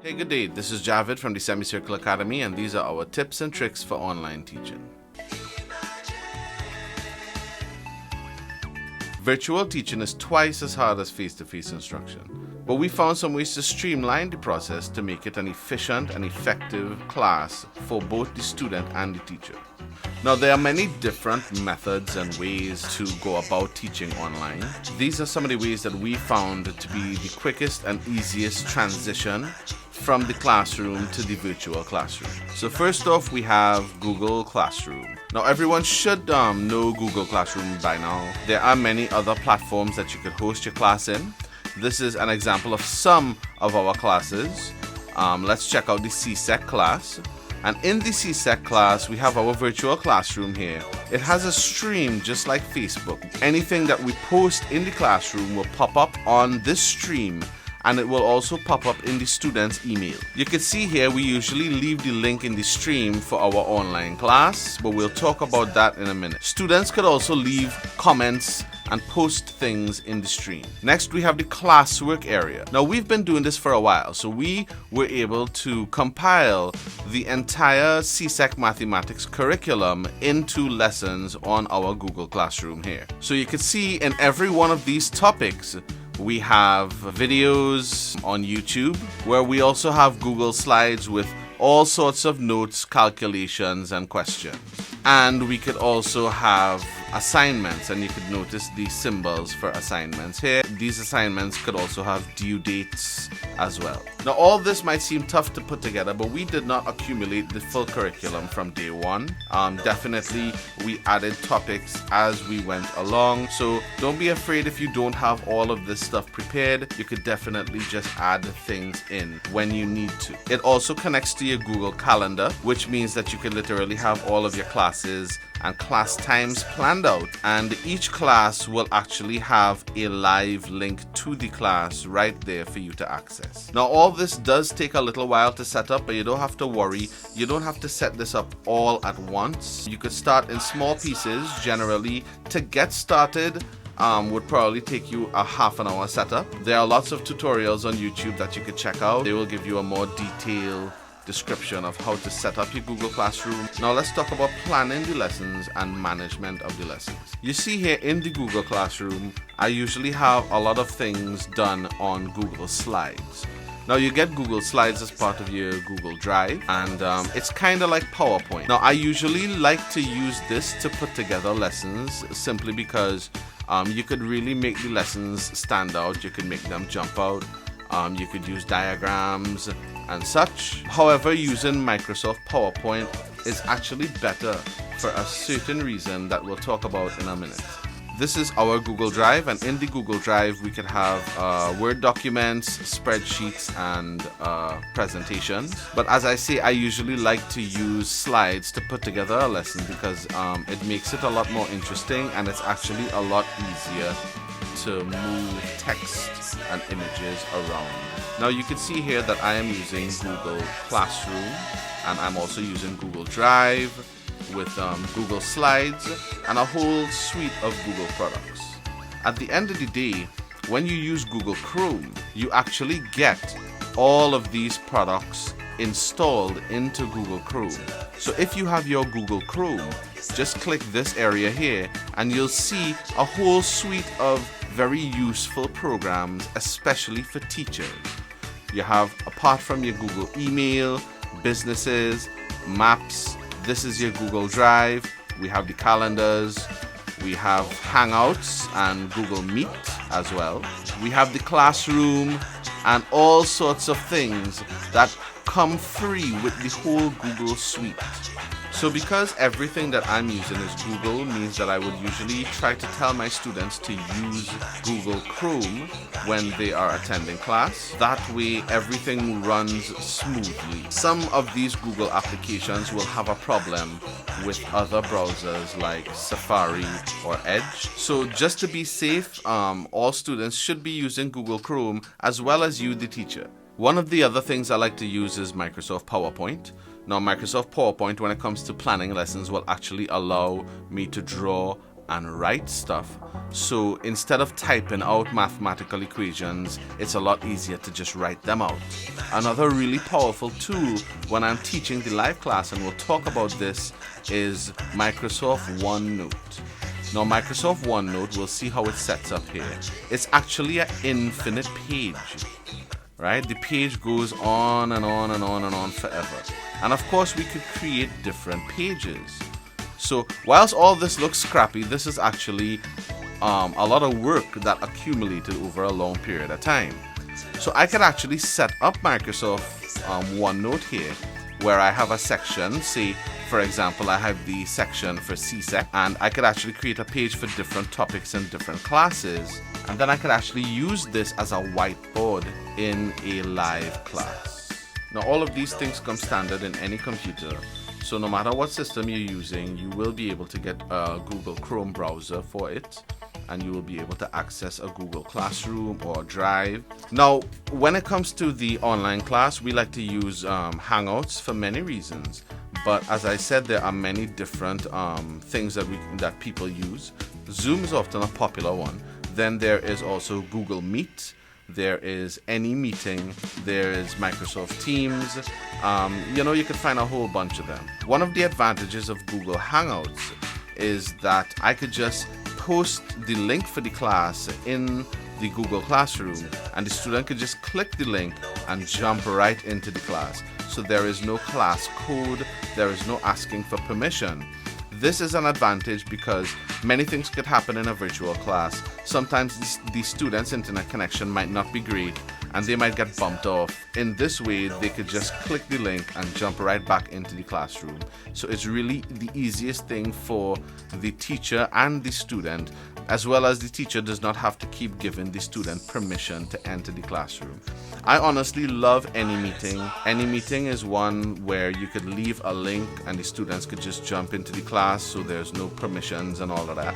Hey, good day. This is Javid from the Semicircle Academy, and these are our tips and tricks for online teaching. Virtual teaching is twice as hard as face-to-face instruction, but we found some ways to streamline the process to make it an efficient and effective class for both the student and the teacher. Now, there are many different methods and ways to go about teaching online. These are some of the ways that we found to be the quickest and easiest transition from the classroom to the virtual classroom. So first off, we have Google Classroom. Now, everyone should know Google Classroom by now. There are many other platforms that you could host your class in. This is an example of some of our classes. Let's check out the CSEC class. And in the CSEC class, we have our virtual classroom here. It has a stream just like Facebook. Anything that we post in the classroom will pop up on this stream, and it will also pop up in the student's email. You can see here we usually leave the link in the stream for our online class, but we'll talk about that in a minute. Students could also leave comments and post things in the stream. Next, we have the classwork area. Now, we've been doing this for a while, so we were able to compile the entire CSEC mathematics curriculum into lessons on our Google Classroom here. So you can see in every one of these topics, we have videos on YouTube, where we also have Google Slides with all sorts of notes, calculations, and questions. And we could also have assignments, and you could notice the symbols for assignments here. These assignments could also have due dates as well. Now, all this might seem tough to put together, but we did not accumulate the full curriculum from day one. Definitely, we added topics as we went along. So don't be afraid if you don't have all of this stuff prepared. You could definitely just add things in when you need to. It also connects to your Google Calendar, which means that you can literally have all of your classes and class times planned out, and each class will actually have a live link to the class right there for you to access. Now, all this does take a little while to set up, but you don't have to worry. You don't have to set this up all at once. You could start in small pieces. Generally, to get started would probably take you a half an hour setup. There are lots of tutorials on YouTube that you could check out. They will give you a more detailed description of how to set up your Google Classroom. Now let's talk about planning the lessons and management of the lessons. You see here in the Google Classroom, I usually have a lot of things done on Google Slides. Now, you get Google Slides as part of your Google Drive, and it's kind of like PowerPoint. Now, I usually like to use this to put together lessons simply because you could really make the lessons stand out. You could make them jump out. You could use diagrams and such. However, using Microsoft PowerPoint is actually better for a certain reason that we'll talk about in a minute. This is our Google Drive, and in the Google Drive we could have Word documents, spreadsheets, and presentations. But as I say, I usually like to use slides to put together a lesson because it makes it a lot more interesting, and it's actually a lot easier to move text and images around. Now, you can see here that I am using Google Classroom, and I'm also using Google Drive with Google Slides and a whole suite of Google products. At the end of the day, when you use Google Chrome, you actually get all of these products installed into Google Chrome. So if you have your Google Chrome, just click this area here and you'll see a whole suite of very useful programs, especially for teachers. You have, apart from your Google email, businesses, maps, this is your Google Drive. We have the calendars. We have Hangouts and Google Meet as well. We have the classroom and all sorts of things that come free with the whole Google suite. So because everything that I'm using is Google, means that I would usually try to tell my students to use Google Chrome when they are attending class. That way everything runs smoothly. Some of these Google applications will have a problem with other browsers like Safari or Edge. So just to be safe, all students should be using Google Chrome as well as you, the teacher. One of the other things I like to use is Microsoft PowerPoint. Now, Microsoft PowerPoint, when it comes to planning lessons, will actually allow me to draw and write stuff. So instead of typing out mathematical equations, it's a lot easier to just write them out. Another really powerful tool when I'm teaching the live class, and we'll talk about this, is Microsoft OneNote. Now, Microsoft OneNote, we'll see how it sets up here. It's actually an infinite page, right? The page goes on and on and on and on forever. And of course, we could create different pages. So whilst all this looks scrappy, this is actually a lot of work that accumulated over a long period of time. So I could actually set up Microsoft OneNote here, where I have a section, say, for example, I have the section for CSEC, and I could actually create a page for different topics and different classes. And then I could actually use this as a whiteboard in a live class. Now, all of these things come standard in any computer. So no matter what system you're using, you will be able to get a Google Chrome browser for it, and you will be able to access a Google Classroom or Drive. Now, when it comes to the online class, we like to use Hangouts for many reasons. But as I said, there are many different things that people use. Zoom is often a popular one. Then there is also Google Meet. There is AnyMeeting. There is Microsoft Teams. You can find a whole bunch of them. One of the advantages of Google Hangouts is that I could just post the link for the class in the Google Classroom, and the student could just click the link and jump right into the class. So there is no class code, there is no asking for permission. This is an advantage because many things could happen in a virtual class. Sometimes the student's internet connection might not be great and they might get bumped off. In this way, they could just click the link and jump right back into the classroom. So it's really the easiest thing for the teacher and the student, as well as the teacher does not have to keep giving the student permission to enter the classroom. I honestly love AnyMeeting. AnyMeeting is one where you could leave a link and the students could just jump into the class, so there's no permissions and all of that.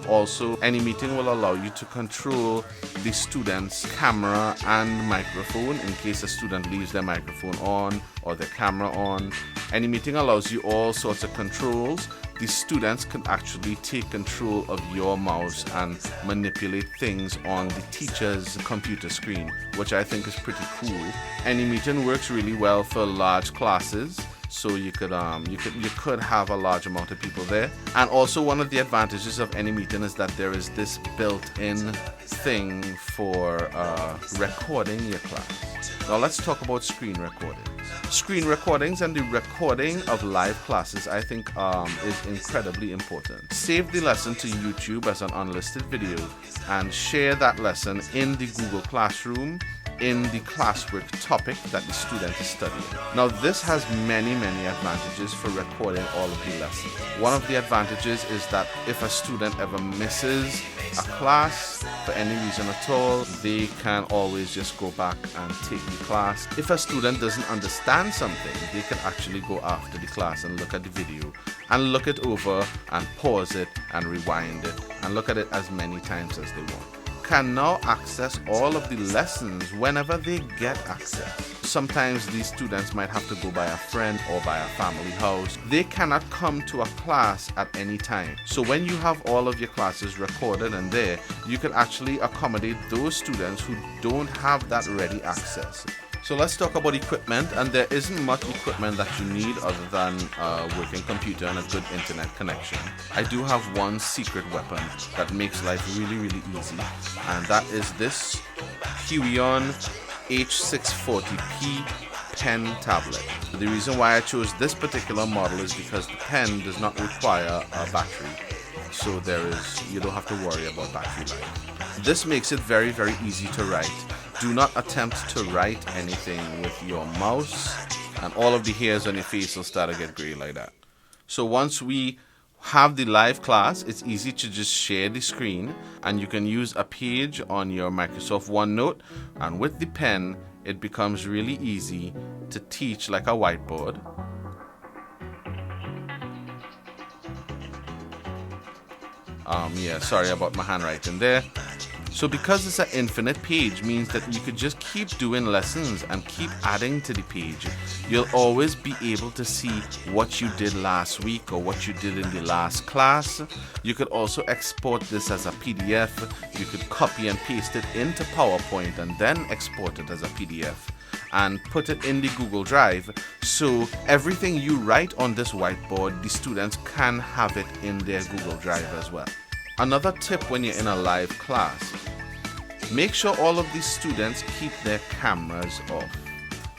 Also, AnyMeeting will allow you to control the student's camera and microphone in case a student leaves their microphone on or their camera on. AnyMeeting allows you all sorts of controls. The students can actually take control of your mouse and manipulate things on the teacher's computer screen, which I think is pretty cool. AnyMeeting works really well for large classes. So you could have a large amount of people there. And also, one of the advantages of AnyMeeting is that there is this built-in thing for recording your class. Now let's talk about screen recordings. Screen recordings and the recording of live classes, I think, is incredibly important. Save the lesson to YouTube as an unlisted video and share that lesson in the Google Classroom in the classwork topic that the student is studying. Now, this has many advantages for recording all of the lessons. One of the advantages is that if a student ever misses a class for any reason at all, they can always just go back and take the class. If a student doesn't understand something, they can actually go after the class and look at the video and look it over and pause it and rewind it and look at it as many times as they want. Can now access all of the lessons whenever they get access. Sometimes these students might have to go by a friend or by a family house. They cannot come to a class at any time. So when you have all of your classes recorded and there, you can actually accommodate those students who don't have that ready access. So let's talk about equipment, and there isn't much equipment that you need other than a working computer and a good internet connection. I do have one secret weapon that makes life really easy, and that is this Huion H640p pen tablet. The reason why I chose this particular model is because the pen does not require a battery, so you don't have to worry about battery life. This makes it very easy to write. Do not attempt to write anything with your mouse, and all of the hairs on your face will start to get gray like that. So once we have the live class, it's easy to just share the screen, and you can use a page on your Microsoft OneNote, and with the pen, it becomes really easy to teach like a whiteboard. Sorry about my handwriting there. So because it's an infinite page means that you could just keep doing lessons and keep adding to the page. You'll always be able to see what you did last week or what you did in the last class. You could also export this as a PDF. You could copy and paste it into PowerPoint and then export it as a PDF and put it in the Google Drive, so everything you write on this whiteboard, the students can have it in their Google Drive as well. Another tip when you're in a live class, make sure all of these students keep their cameras off.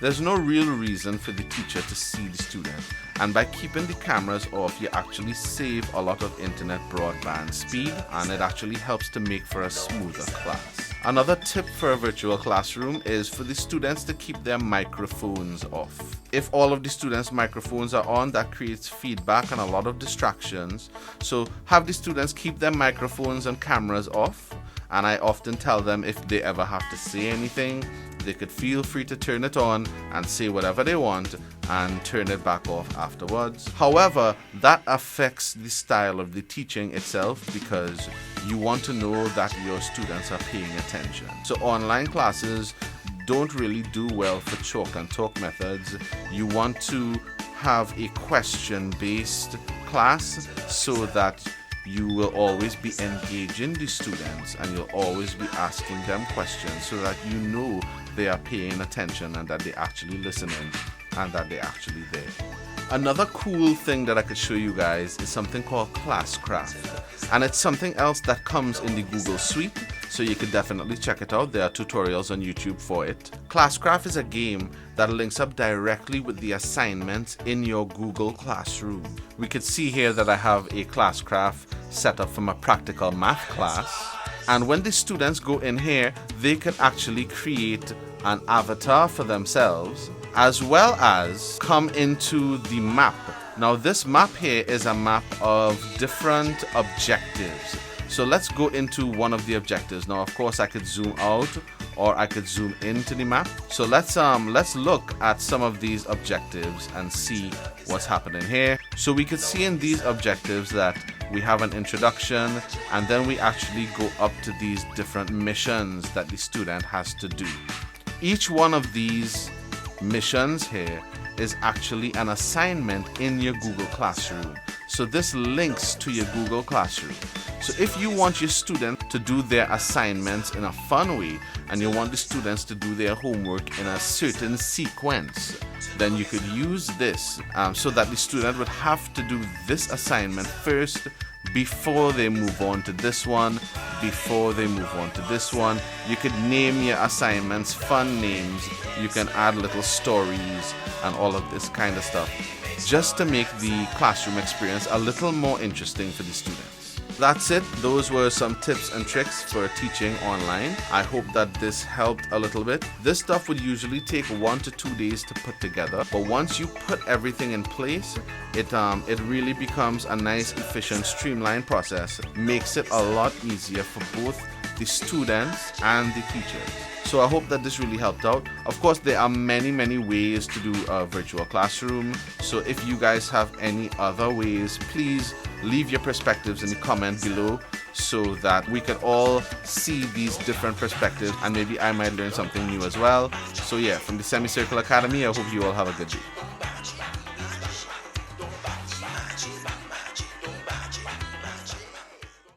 There's no real reason for the teacher to see the student, and by keeping the cameras off, you actually save a lot of internet broadband speed, and it actually helps to make for a smoother class. Another tip for a virtual classroom is for the students to keep their microphones off. If all of the students' microphones are on, that creates feedback and a lot of distractions. So have the students keep their microphones and cameras off. And I often tell them if they ever have to say anything, they could feel free to turn it on and say whatever they want and turn it back off afterwards. However, that affects the style of the teaching itself because you want to know that your students are paying attention. So online classes don't really do well for chalk and talk methods. You want to have a question-based class so that you will always be engaging the students and you'll always be asking them questions so that you know they are paying attention and that they're actually listening and that they're actually there. Another cool thing that I could show you guys is something called Classcraft, and it's something else that comes in the Google Suite, so you could definitely check it out. There are tutorials on YouTube for it. Classcraft is a game that links up directly with the assignments in your Google Classroom. We could see here that I have a Classcraft set up from a practical math class, and when the students go in here, they can actually create an avatar for themselves as well as come into the map. Now this map here is a map of different objectives. So let's go into one of the objectives. Now of course I could zoom out or I could zoom into the map. So let's look at some of these objectives and see what's happening here. So we could see in these objectives that we have an introduction, and then we actually go up to these different missions that the student has to do. Each one of these missions here is actually an assignment in your Google Classroom. So this links to your Google Classroom. So if you want your student to do their assignments in a fun way and you want the students to do their homework in a certain sequence, then you could use this so that the student would have to do this assignment first before they move on to this one, before they move on to this one. You could name your assignments fun names. You can add little stories and all of this kind of stuff just to make the classroom experience a little more interesting for the students. That's it. Those were some tips and tricks for teaching online. I hope that this helped a little bit. This stuff would usually take 1 to 2 days to put together, but once you put everything in place, it really becomes a nice, efficient, streamlined process. Makes it a lot easier for both the students and the teachers. So I hope that this really helped out. Of course, there are many ways to do a virtual classroom. So if you guys have any other ways, please leave your perspectives in the comment below so that we can all see these different perspectives and maybe I might learn something new as well. So yeah, from the Semicircle Academy, I hope you all have a good day.